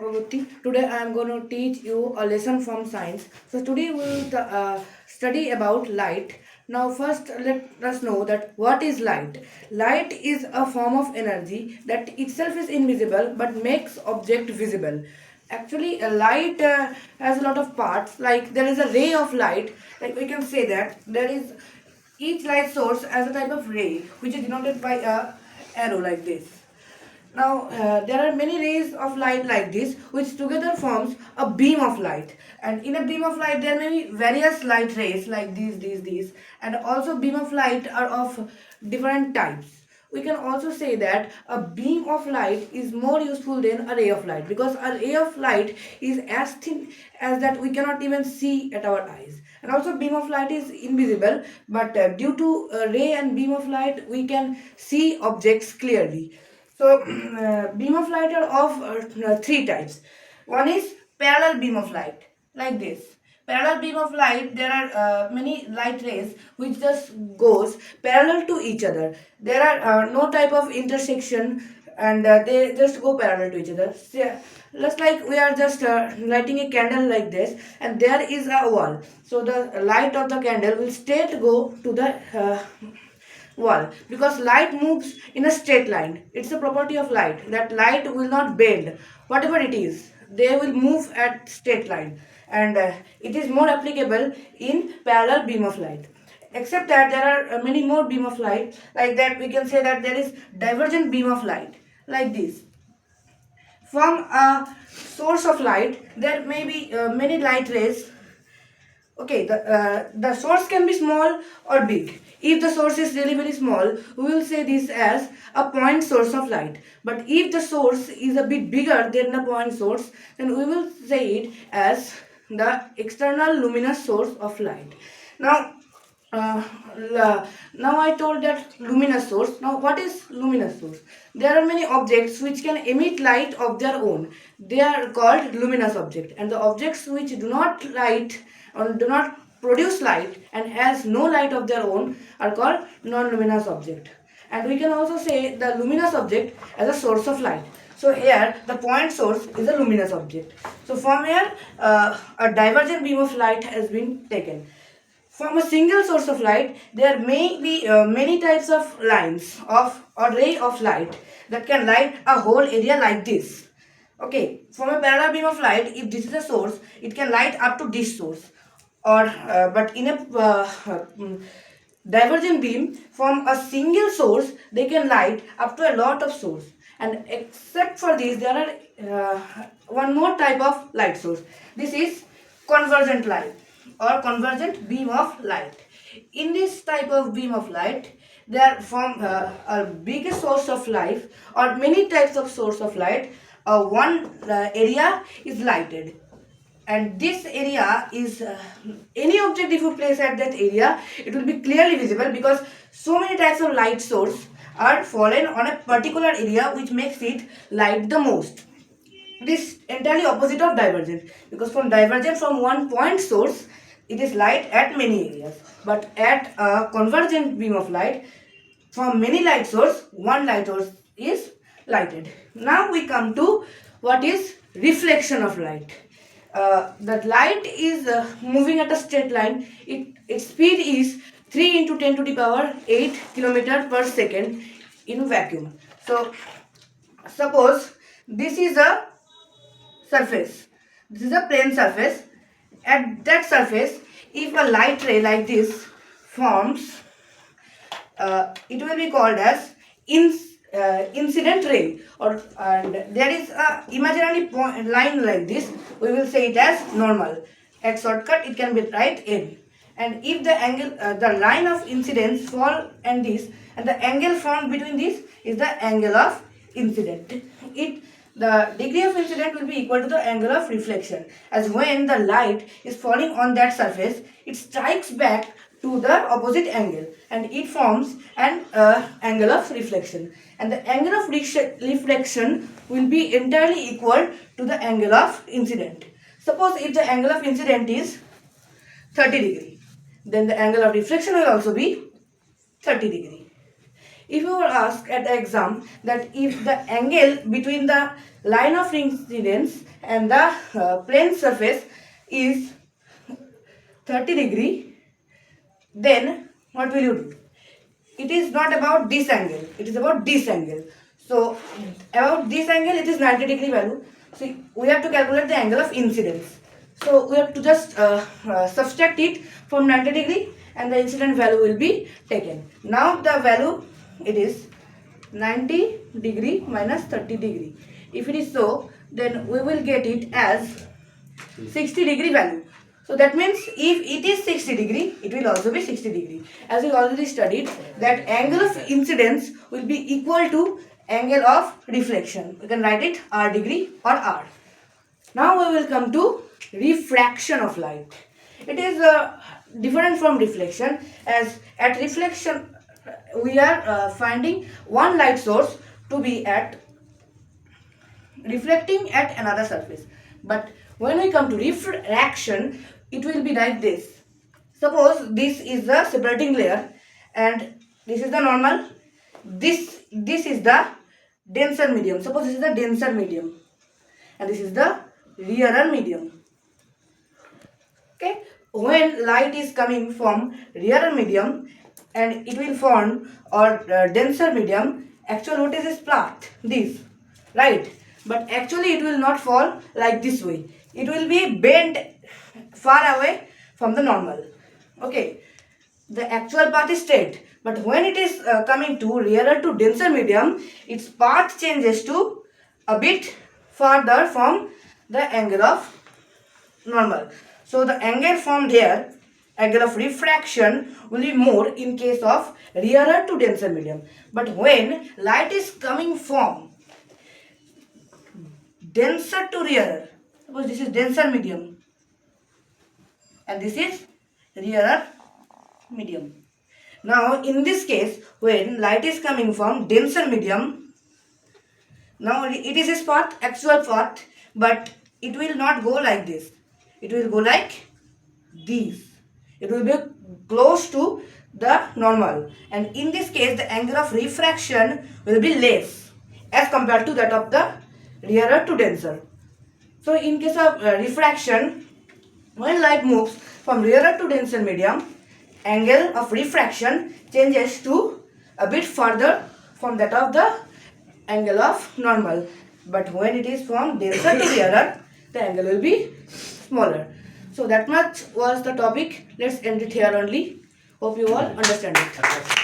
Chakraborty. Today I am going to teach you a lesson from science. So today we will study about light. Now first let us know that what is light. Light is a form of energy that itself is invisible but makes object visible. Actually, a light has a lot of parts. Like there is a ray of light. Like we can say that there is each light source as a type of ray which is denoted by a arrow like this. Now, there are many rays of light like this, which together forms a beam of light. And in a beam of light, there may be various light rays like these. And also beam of light are of different types. We can also say that a beam of light is more useful than a ray of light because a ray of light is as thin as that we cannot even see at our eyes. And also beam of light is invisible, but due to ray and beam of light, we can see objects clearly. So, beam of light are of three types. One is parallel beam of light, like this. Parallel beam of light, there are many light rays which just goes parallel to each other. There are no type of intersection and they just go parallel to each other. So, just like we are just lighting a candle like this and there is a wall. So, the light of the candle will straight go to the wall because light moves in a straight line. It's a property of light that light will not bend whatever it is, they will move at straight line. And it is more applicable in parallel beam of light, except that there are many more beam of light. Like that we can say that there is divergent beam of light like this. From a source of light there may be many light rays. Okay, the source can be small or big. If the source is really very small, we will say this as a point source of light. But if the source is a bit bigger than the point source, then we will say it as the external luminous source of light. Now, uh, now I told that luminous source. Now what is luminous source? There are many objects which can emit light of their own. They are called luminous object, and the objects which do not light or do not produce light and has no light of their own are called non-luminous object. And we can also say the luminous object as a source of light. So here the point source is a luminous object. So from here a divergent beam of light has been taken. From a single source of light, there may be many types of lines of or ray of light that can light a whole area like this. Okay, from a parallel beam of light, if this is a source, it can light up to this source. Or but in a divergent beam from a single source, they can light up to a lot of source. And except for these, there are one more type of light source. This is convergent light or convergent beam of light. In this type of beam of light, there from a bigger source of light or many types of source of light, one area is lighted, and this area is any object if you place at that area, it will be clearly visible because so many types of light source are fallen on a particular area which makes it light the most. This entirely opposite of divergent because from divergent from one point source it is light at many areas, but at a convergent beam of light from many light source one light source is lighted. Now we come to what is reflection of light. The light is moving at a straight line. Its speed is 3 into 10 to the power 8 kilometer per second in vacuum. So suppose this is a surface. This is a plane surface. At that surface, if a light ray like this forms, it will be called as incident ray. Or and there is a imaginary point, line like this. We will say it as normal. At shortcut, it can be right in. And if the angle, the line of incidence fall and this, and the angle formed between this is the angle of incident. It the degree of incident will be equal to the angle of reflection, as when the light is falling on that surface, it strikes back to the opposite angle and it forms an angle of reflection, and the angle of reflection will be entirely equal to the angle of incident. Suppose if the angle of incident is 30 degree, then the angle of reflection will also be 30 degree. If you were asked at the exam that if the angle between the line of incidence and the plane surface is 30 degree, then what will you do? It is not about this angle, it is about this angle. So about this angle it is 90 degree value. So we have to calculate the angle of incidence. So we have to just subtract it from 90 degree and the incident value will be taken. Now the value, it is 90 degree minus 30 degree. If it is so, then we will get it as 60 degree value. So that means if it is 60 degree, it will also be 60 degree. As we already studied, that angle of incidence will be equal to angle of reflection. We can write it r degree or r. Now we will come to refraction of light. It is different from reflection, as at reflection we are finding one light source to be at reflecting at another surface. But when we come to refraction, it will be like this. Suppose this is the separating layer and this is the normal. This is the denser medium. Suppose this is the denser medium and this is the rarer medium. Okay, when light is coming from rarer medium and it will form or denser medium, actual what is this path? This, right? But actually it will not fall like this way. It will be bent far away from the normal. Okay, the actual path is straight, but when it is coming to rarer to denser medium, its path changes to a bit farther from the angle of normal. So the angle formed here, angle of refraction, will be more in case of rarer to denser medium. But when light is coming from denser to rarer, suppose this is denser medium and this is rarer medium. Now in this case, when light is coming from denser medium, now it is its path, actual path, but it will not go like this. It will go like this. It will be close to the normal, and in this case the angle of refraction will be less as compared to that of the rarer to denser. So in case of refraction, when light moves from rarer to denser medium, angle of refraction changes to a bit further from that of the angle of normal. But when it is from denser to rarer, the angle will be smaller. So that much was the topic. Let's end it here only. Hope you all understand it.